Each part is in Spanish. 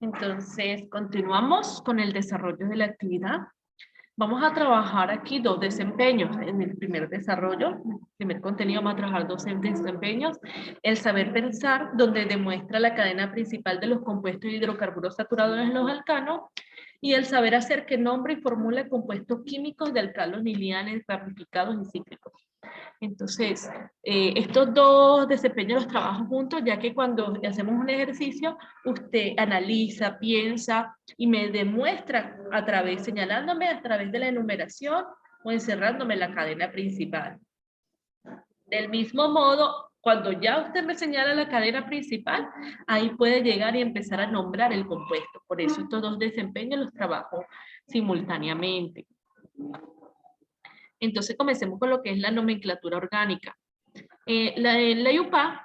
Entonces, continuamos con el desarrollo de la actividad. Vamos a trabajar aquí dos desempeños. En el primer desarrollo, el primer contenido, vamos a trabajar dos desempeños. El saber pensar, donde demuestra la cadena principal de los compuestos hidrocarburos saturados en los alcanos. Y el saber hacer, que nombra y formula compuestos químicos de alcanos lineales, ramificados y cíclicos. Entonces, estos dos desempeños los trabajo juntos, ya que cuando hacemos un ejercicio, usted analiza, piensa y me demuestra a través, señalándome a través de la enumeración o encerrándome en la cadena principal. Del mismo modo, cuando ya usted me señala la cadena principal, ahí puede llegar y empezar a nombrar el compuesto. Por eso estos dos desempeños los trabajo simultáneamente. Entonces comencemos con lo que es la nomenclatura orgánica. La IUPAC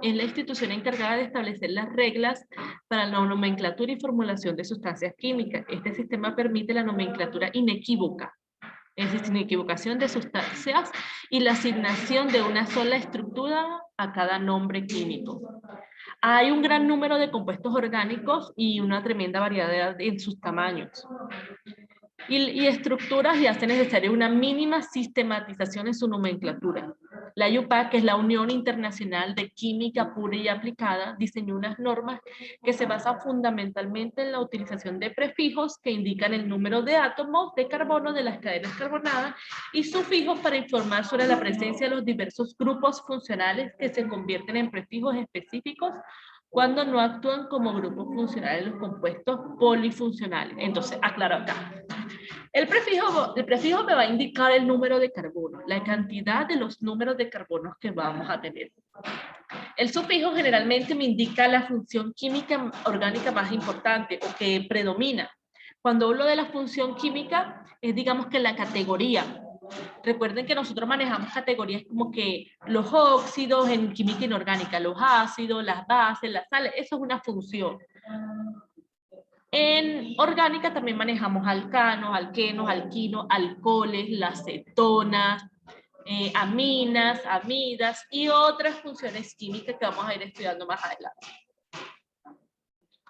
es la institución encargada de establecer las reglas para la nomenclatura y formulación de sustancias químicas. Este sistema permite la nomenclatura inequívoca, es decir, sin equivocación de sustancias y la asignación de una sola estructura a cada nombre químico. Hay un gran número de compuestos orgánicos y una tremenda variedad en sus tamaños. Y estructuras y hace necesaria una mínima sistematización en su nomenclatura. La IUPAC, que es la Unión Internacional de Química Pura y Aplicada, diseñó unas normas que se basan fundamentalmente en la utilización de prefijos que indican el número de átomos de carbono de las cadenas carbonadas y sufijos para informar sobre la presencia de los diversos grupos funcionales que se convierten en prefijos específicos cuando no actúan como grupos funcionales los compuestos polifuncionales. Entonces, aclaro acá. El prefijo me va a indicar el número de carbono, la cantidad de los números de carbonos que vamos a tener. El sufijo generalmente me indica la función química orgánica más importante o que predomina. Cuando hablo de la función química, es digamos que la categoría. Recuerden que nosotros manejamos categorías como que los óxidos en química inorgánica, los ácidos, las bases, las sales, eso es una función. En orgánica también manejamos alcanos, alquenos, alquinos, alcoholes, las cetonas, aminas, amidas y otras funciones químicas que vamos a ir estudiando más adelante.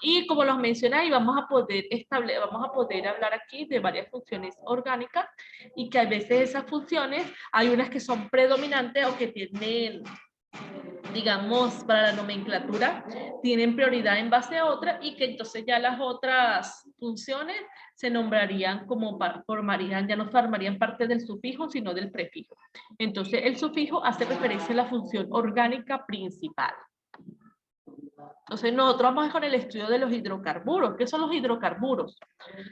Y como los mencioné, vamos a poder hablar aquí de varias funciones orgánicas y que a veces esas funciones, hay unas que son predominantes o que tienen, digamos, para la nomenclatura, tienen prioridad en base a otra y que entonces ya las otras funciones se nombrarían como formarían, ya no formarían parte del sufijo, sino del prefijo. Entonces, el sufijo hace referencia a la función orgánica principal. Entonces, nosotros vamos con el estudio de los hidrocarburos. ¿Qué son los hidrocarburos?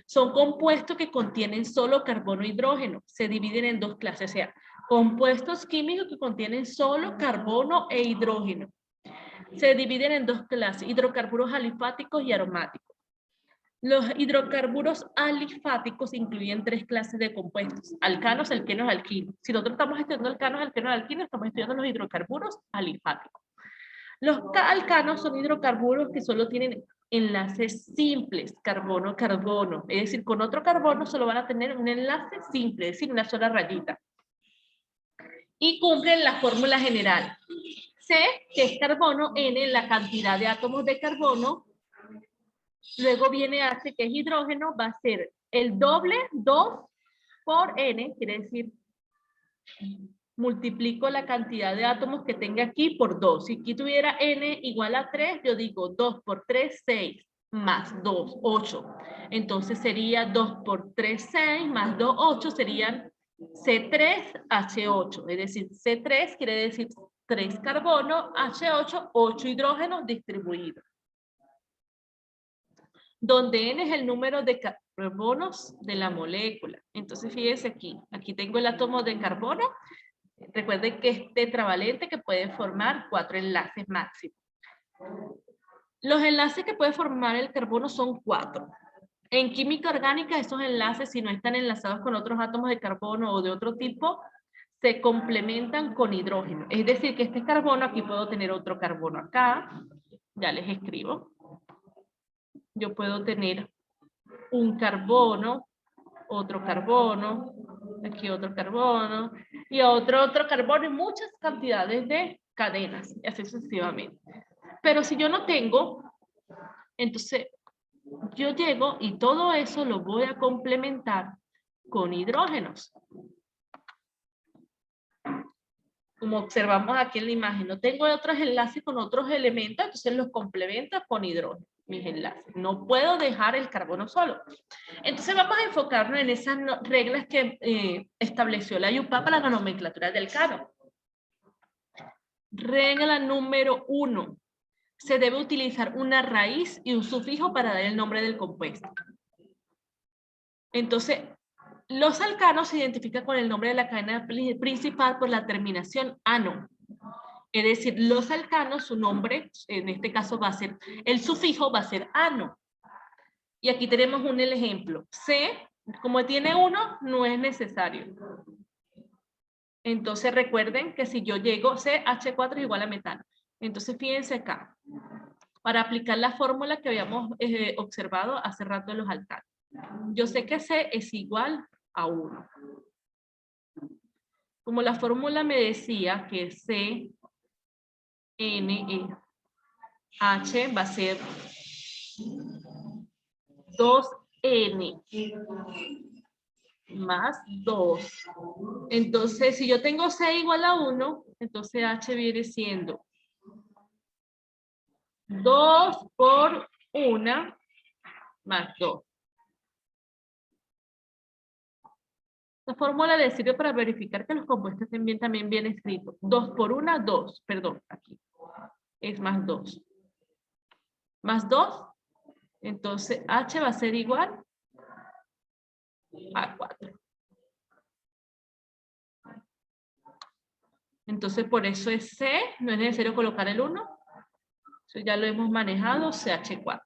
Son compuestos que contienen solo carbono e hidrógeno. Se dividen en dos clases, o sea, compuestos químicos que contienen solo carbono e hidrógeno. Se dividen en dos clases, hidrocarburos alifáticos y aromáticos. Los hidrocarburos alifáticos incluyen tres clases de compuestos, alcanos, alquenos, alquinos. Si nosotros estamos estudiando alcanos, alquenos, alquinos, estamos estudiando los hidrocarburos alifáticos. Los alcanos son hidrocarburos que solo tienen enlaces simples, carbono-carbono. Es decir, con otro carbono solo van a tener un enlace simple, es decir, una sola rayita. Y cumplen la fórmula general. C, que es carbono, N, la cantidad de átomos de carbono. Luego viene H, que es hidrógeno, va a ser el doble, 2 por N, quiere decir, multiplico la cantidad de átomos que tenga aquí por 2. Si aquí tuviera N igual a 3, yo digo 2 por 3, 6, más 2, 8. Entonces sería 2 por 3, 6, más 2, 8, serían C3H8. Es decir, C3 quiere decir 3 carbono, H8, 8 hidrógenos distribuidos. Donde N es el número de carbonos de la molécula. Entonces fíjense aquí tengo el átomo de carbono. Recuerden que es tetravalente que puede formar 4 enlaces máximos. Los enlaces que puede formar el carbono son 4. En química orgánica, esos enlaces, si no están enlazados con otros átomos de carbono o de otro tipo, se complementan con hidrógeno. Es decir, que este carbono, aquí puedo tener otro carbono acá. Ya les escribo. Yo puedo tener un carbono, otro carbono, aquí otro carbono, y otro carbono, y muchas cantidades de cadenas, y así sucesivamente. Pero si yo no tengo, entonces yo llego y todo eso lo voy a complementar con hidrógenos. Como observamos aquí en la imagen, no tengo otros enlaces con otros elementos, entonces los complemento con hidrógeno, mis enlaces. No puedo dejar el carbono solo. Entonces vamos a enfocarnos en esas reglas que estableció la IUPAC para la nomenclatura del alcano. Regla número 1. Se debe utilizar una raíz y un sufijo para dar el nombre del compuesto. Entonces, los alcanos se identifican con el nombre de la cadena principal por la terminación ano. Es decir, los alcanos, su nombre, en este caso va a ser, el sufijo va a ser ano. Y aquí tenemos un ejemplo. C, como tiene 1, no es necesario. Entonces recuerden que si yo llego, CH4 es igual a metano. Entonces fíjense acá, para aplicar la fórmula que habíamos observado hace rato en los alcanos. Yo sé que C es igual a 1. Como la fórmula me decía que C, N, H va a ser 2N más 2. Entonces, si yo tengo C igual a 1, entonces H viene siendo 2 por 1 más 2. La fórmula le sirve para verificar que los compuestos estén bien, también bien escritos. 2 por 1, 2. Perdón, aquí. Es más 2. Más 2. Entonces, H va a ser igual a 4. Entonces, por eso es C. No es necesario colocar el 1. Eso ya lo hemos manejado, CH4.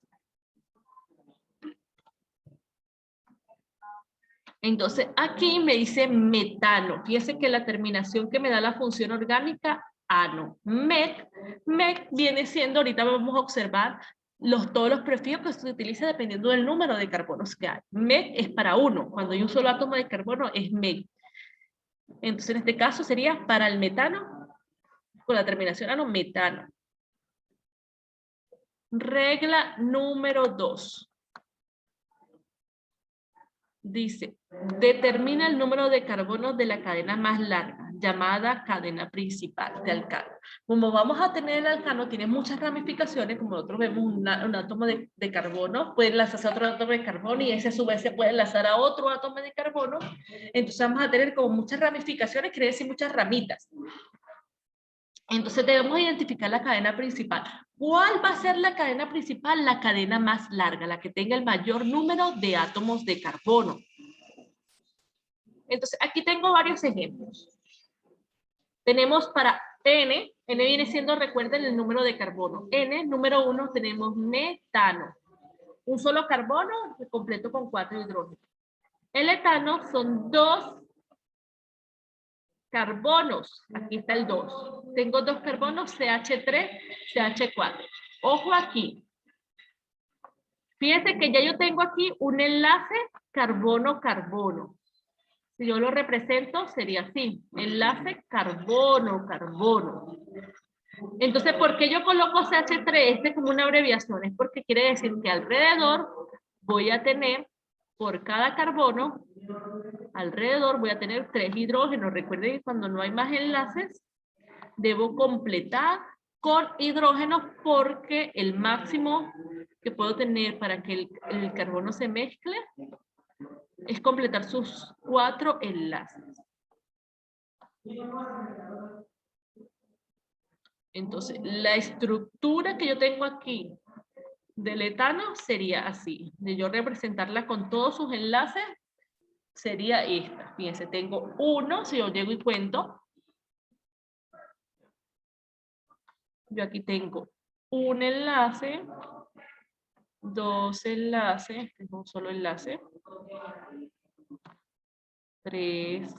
Entonces, aquí me dice metano. Fíjense que la terminación que me da la función orgánica, ano. Met viene siendo, ahorita vamos a observar todos los prefijos que se utilizan dependiendo del número de carbonos que hay. Met es para 1. Cuando hay un solo átomo de carbono es met. Entonces, en este caso sería para el metano, con la terminación ano, metano. Regla número 2. Dice, determina el número de carbonos de la cadena más larga, llamada cadena principal de alcano. Como vamos a tener el alcano, tiene muchas ramificaciones, como nosotros vemos un átomo de carbono, puede enlazarse a otro átomo de carbono y ese a su vez se puede enlazar a otro átomo de carbono. Entonces vamos a tener como muchas ramificaciones, quiere decir muchas ramitas. Entonces debemos identificar la cadena principal. ¿Cuál va a ser la cadena principal? La cadena más larga, la que tenga el mayor número de átomos de carbono. Entonces aquí tengo varios ejemplos. Tenemos para N viene siendo, recuerden, el número de carbono. N, número 1, tenemos metano. Un solo carbono completo con 4 hidrógenos. El etano son 2 carbonos. Aquí está el 2. Tengo 2 carbonos, CH3, CH4. Ojo aquí. Fíjense que ya yo tengo aquí un enlace carbono-carbono. Si yo lo represento, sería así. Enlace carbono-carbono. Entonces, ¿por qué yo coloco CH3? Este como una abreviación. Es porque quiere decir que alrededor voy a tener, por cada carbono, alrededor voy a tener 3 hidrógenos. Recuerden que cuando no hay más enlaces, debo completar con hidrógenos porque el máximo que puedo tener para que el carbono se mezcle es completar sus 4 enlaces. Entonces, la estructura que yo tengo aquí del etano sería así. De yo representarla con todos sus enlaces, sería esta. Fíjense, tengo 1, si yo llego y cuento. Yo aquí tengo un enlace, 2 enlaces, tengo un solo enlace, 3,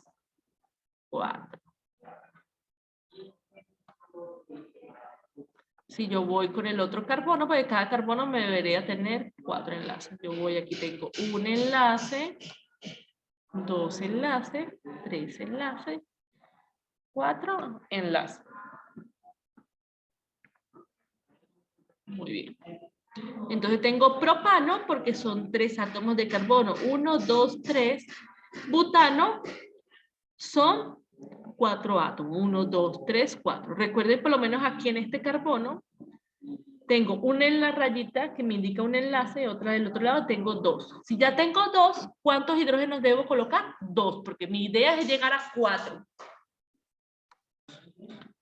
4. Si yo voy con el otro carbono, pues cada carbono me debería tener 4 enlaces. Yo voy, aquí tengo un enlace, 2 enlaces, 3 enlaces, 4 enlaces. Muy bien. Entonces tengo propano porque son 3 átomos de carbono. 1, 2, 3. Butano son 4 átomos. 1, 2, 3, 4. Recuerden por lo menos aquí en este carbono tengo una en la rayita que me indica un enlace y otra del otro lado tengo 2. Si ya tengo 2, ¿cuántos hidrógenos debo colocar? 2, porque mi idea es llegar a 4.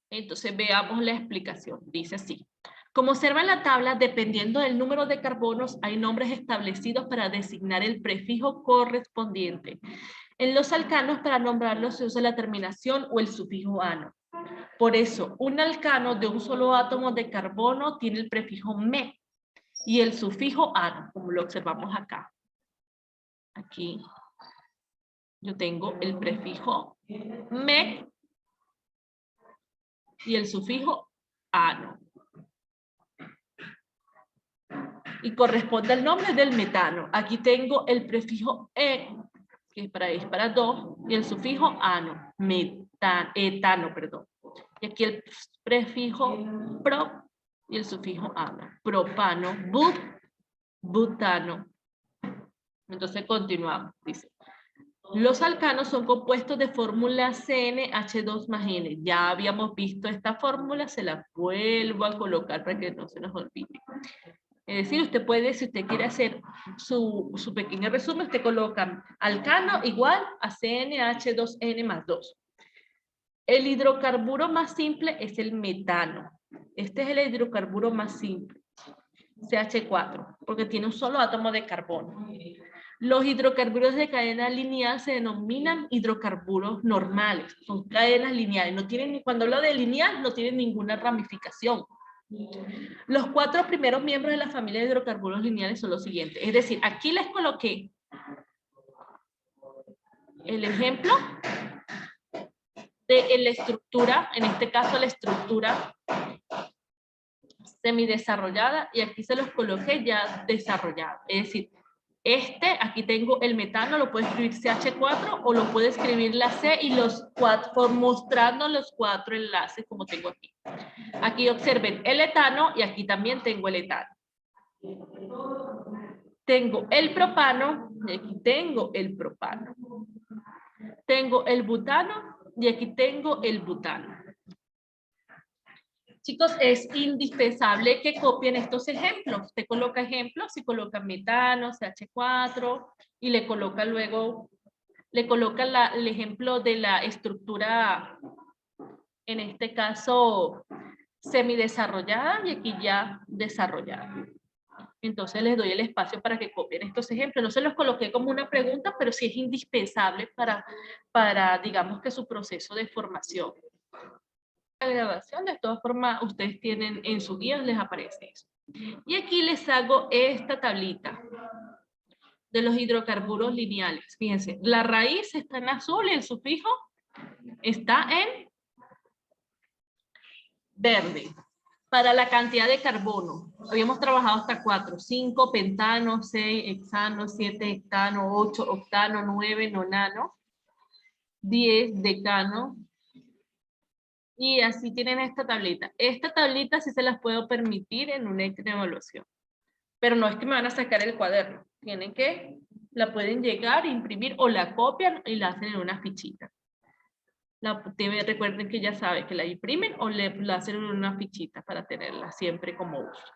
Entonces veamos la explicación. Dice así. Como observa en la tabla, dependiendo del número de carbonos, hay nombres establecidos para designar el prefijo correspondiente. En los alcanos, para nombrarlos se usa la terminación o el sufijo ano. Por eso, un alcano de un solo átomo de carbono tiene el prefijo me y el sufijo ano, como lo observamos acá. Aquí yo tengo el prefijo me y el sufijo ano. Y corresponde al nombre del metano. Aquí tengo el prefijo e, que es para 2, y el sufijo ano, etano, perdón. Y aquí el prefijo pro y el sufijo ano, propano, butano. Entonces continuamos, dice. Los alcanos son compuestos de fórmula CnH2 más N. Ya habíamos visto esta fórmula, se la vuelvo a colocar para que no se nos olvide. Es decir, usted puede, si usted quiere hacer su pequeño resumen, usted coloca alcano igual a CnH2n más 2. El hidrocarburo más simple es el metano. Este es el hidrocarburo más simple, CH4, porque tiene un solo átomo de carbono. Los hidrocarburos de cadena lineal se denominan hidrocarburos normales. Son cadenas lineales. No tienen, cuando hablo de lineal, no tienen ninguna ramificación. Los 4 primeros miembros de la familia de hidrocarburos lineales son los siguientes. Es decir, aquí les coloqué el ejemplo de la estructura, en este caso la estructura semidesarrollada, y aquí se los coloqué ya desarrollado. Es decir, aquí tengo el metano, lo puedo escribir CH4 o lo puedo escribir la C y los 4, mostrando los 4 enlaces como tengo aquí. Aquí observen el etano y aquí también tengo el etano. Tengo el propano y aquí tengo el propano. Tengo el butano y aquí tengo el butano. Chicos, es indispensable que copien estos ejemplos. Usted coloca ejemplos y coloca metano, CH4 y le coloca luego, el ejemplo de la estructura, en este caso, semidesarrollada y aquí ya desarrollada. Entonces les doy el espacio para que copien estos ejemplos. No se los coloqué como una pregunta, pero sí es indispensable para digamos que su proceso de formación. La grabación, de todas formas, ustedes tienen en sus guías, les aparece eso. Y aquí les hago esta tablita de los hidrocarburos lineales. Fíjense, la raíz está en azul y el sufijo está en verde. Para la cantidad de carbono, habíamos trabajado hasta 4, 5 pentano, 6 hexano, 7 hectano, 8 octano, 9 nonano, 10 decano, y así tienen esta tablita. Esta tablita sí se las puedo permitir en una evaluación, pero no es que me van a sacar el cuaderno, tienen que, la pueden llegar, imprimir o la copian y la hacen en una fichita. Recuerden que ya saben que la imprimen o la hacen en una fichita para tenerla siempre como uso.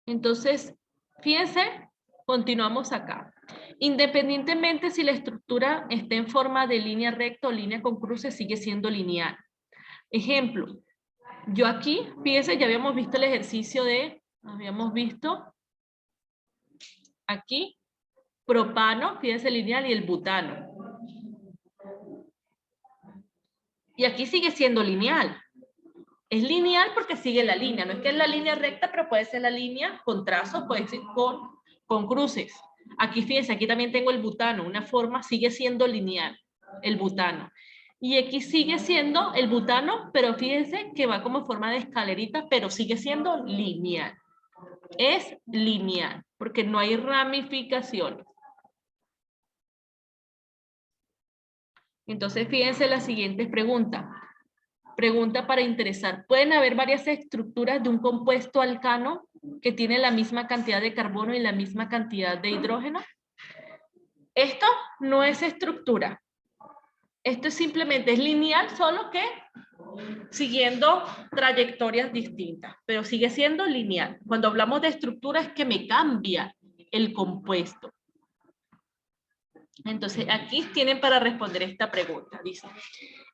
Entonces, fíjense, continuamos acá. Independientemente si la estructura está en forma de línea recta o línea con cruces, sigue siendo lineal. Ejemplo, yo aquí, fíjense, ya habíamos visto el ejercicio habíamos visto aquí, propano, fíjense lineal, y el butano. Y aquí sigue siendo lineal. Es lineal porque sigue la línea. No es que es la línea recta, pero puede ser la línea con trazos, puede ser con cruces. Aquí fíjense, aquí también tengo el butano. Una forma sigue siendo lineal, el butano. Y aquí sigue siendo el butano, pero fíjense que va como forma de escalerita, pero sigue siendo lineal. Es lineal, porque no hay ramificaciones. Entonces, fíjense las siguientes preguntas. Pregunta para interesar. ¿Pueden haber varias estructuras de un compuesto alcano que tiene la misma cantidad de carbono y la misma cantidad de hidrógeno? Esto no es estructura. Esto es simplemente es lineal, solo que siguiendo trayectorias distintas, pero sigue siendo lineal. Cuando hablamos de estructura es que me cambia el compuesto. Entonces, aquí tienen para responder esta pregunta. Dice,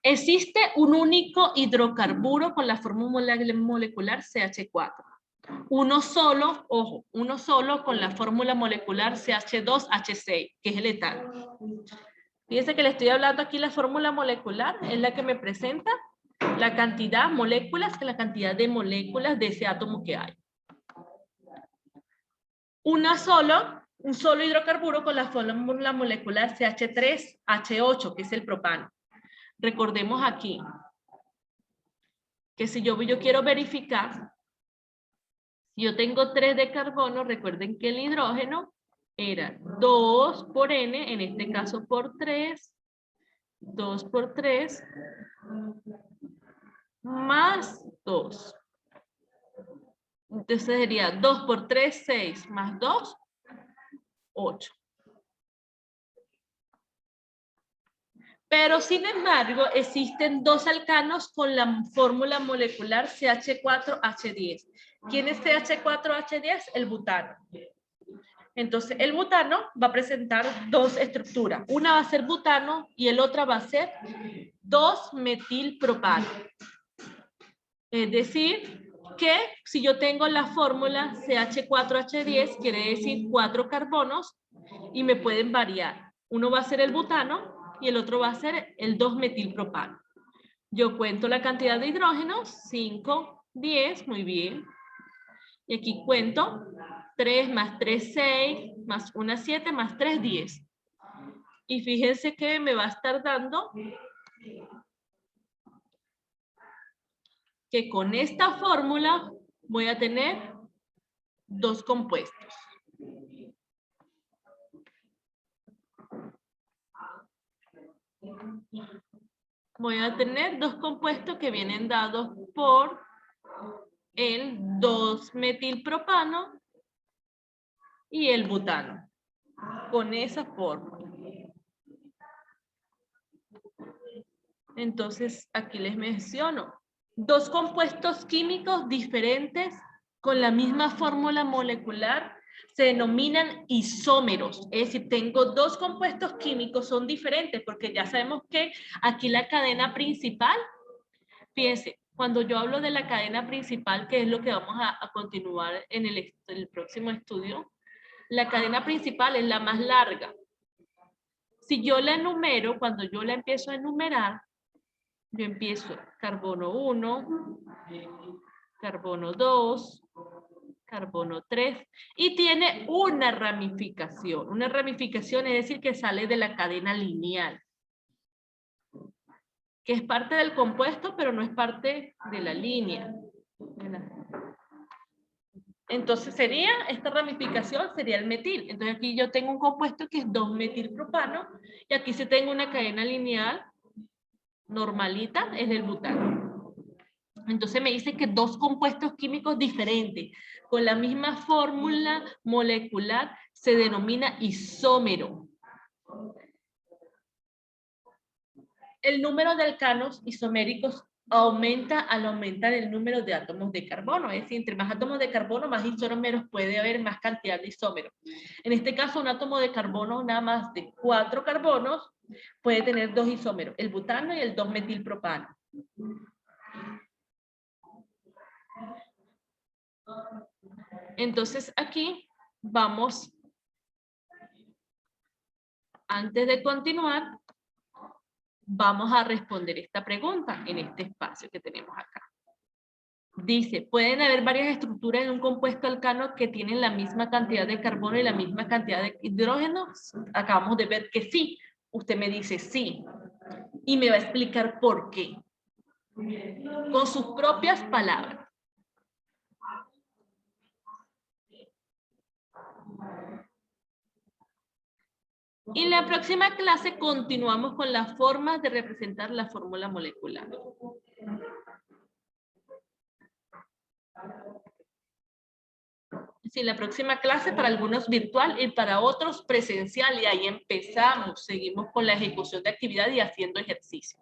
¿existe un único hidrocarburo con la fórmula molecular CH4? Uno solo, ojo, uno solo con la fórmula molecular CH2H6, que es el etano. Fíjense que le estoy hablando aquí la fórmula molecular, es la que me presenta la cantidad de moléculas, que la cantidad de moléculas de ese átomo que hay. Un solo hidrocarburo con la fórmula molecular CH3H8, que es el propano. Recordemos aquí que si yo quiero verificar, si yo tengo 3 de carbono, recuerden que el hidrógeno era 2 por N, en este caso por 3, 2 por 3, más 2. Entonces sería 2 por 3, 6, más 2, 8. Pero sin embargo, existen 2 alcanos con la fórmula molecular CH4H10. ¿Quién es CH4H10? El butano. Entonces, el butano va a presentar 2 estructuras. Una va a ser butano y el otra va a ser 2-metilpropano. Es decir, que si yo tengo la fórmula CH4H10, quiere decir 4 carbonos y me pueden variar. Uno va a ser el butano y el otro va a ser el 2-metilpropano. Yo cuento la cantidad de hidrógenos, 5, 10, muy bien. Y aquí cuento 3 más 3, 6, más 1, 7, más 3, 10. Y fíjense que me va a estar dando que con esta fórmula voy a tener 2 compuestos. Voy a tener 2 compuestos que vienen dados por el 2-metilpropano y el butano, con esa fórmula. Entonces, aquí les menciono 2 compuestos químicos diferentes con la misma fórmula molecular se denominan isómeros. Es decir, tengo 2 compuestos químicos, son diferentes porque ya sabemos que aquí la cadena principal, fíjense, cuando yo hablo de la cadena principal, que es lo que vamos a continuar en el próximo estudio, la cadena principal es la más larga. Si yo la enumero, cuando yo la empiezo a enumerar, yo empiezo carbono 1, carbono 2, carbono 3, y tiene una ramificación. Una ramificación es decir que sale de la cadena lineal, que es parte del compuesto, pero no es parte de la línea. Entonces esta ramificación sería el metil. Entonces aquí yo tengo un compuesto que es 2-metilpropano, y aquí se tengo una cadena lineal normalita, es el butano. Entonces me dice que 2 compuestos químicos diferentes con la misma fórmula molecular se denomina isómero. El número de alcanos isoméricos aumenta al aumentar el número de átomos de carbono. Es decir, entre más átomos de carbono, más isómeros puede haber, más cantidad de isómeros. En este caso, un átomo de carbono nada más de 4 carbonos puede tener 2 isómeros, el butano y el 2-metilpropano. Entonces aquí vamos, antes de continuar, vamos a responder esta pregunta en este espacio que tenemos acá. Dice, ¿pueden haber varias estructuras en un compuesto alcano que tienen la misma cantidad de carbono y la misma cantidad de hidrógeno? Acabamos de ver que sí. Usted me dice sí. Y me va a explicar por qué. Con sus propias palabras. Y en la próxima clase continuamos con las formas de representar la fórmula molecular. Sí, la próxima clase para algunos virtual y para otros presencial, y ahí empezamos, seguimos con la ejecución de actividad y haciendo ejercicio.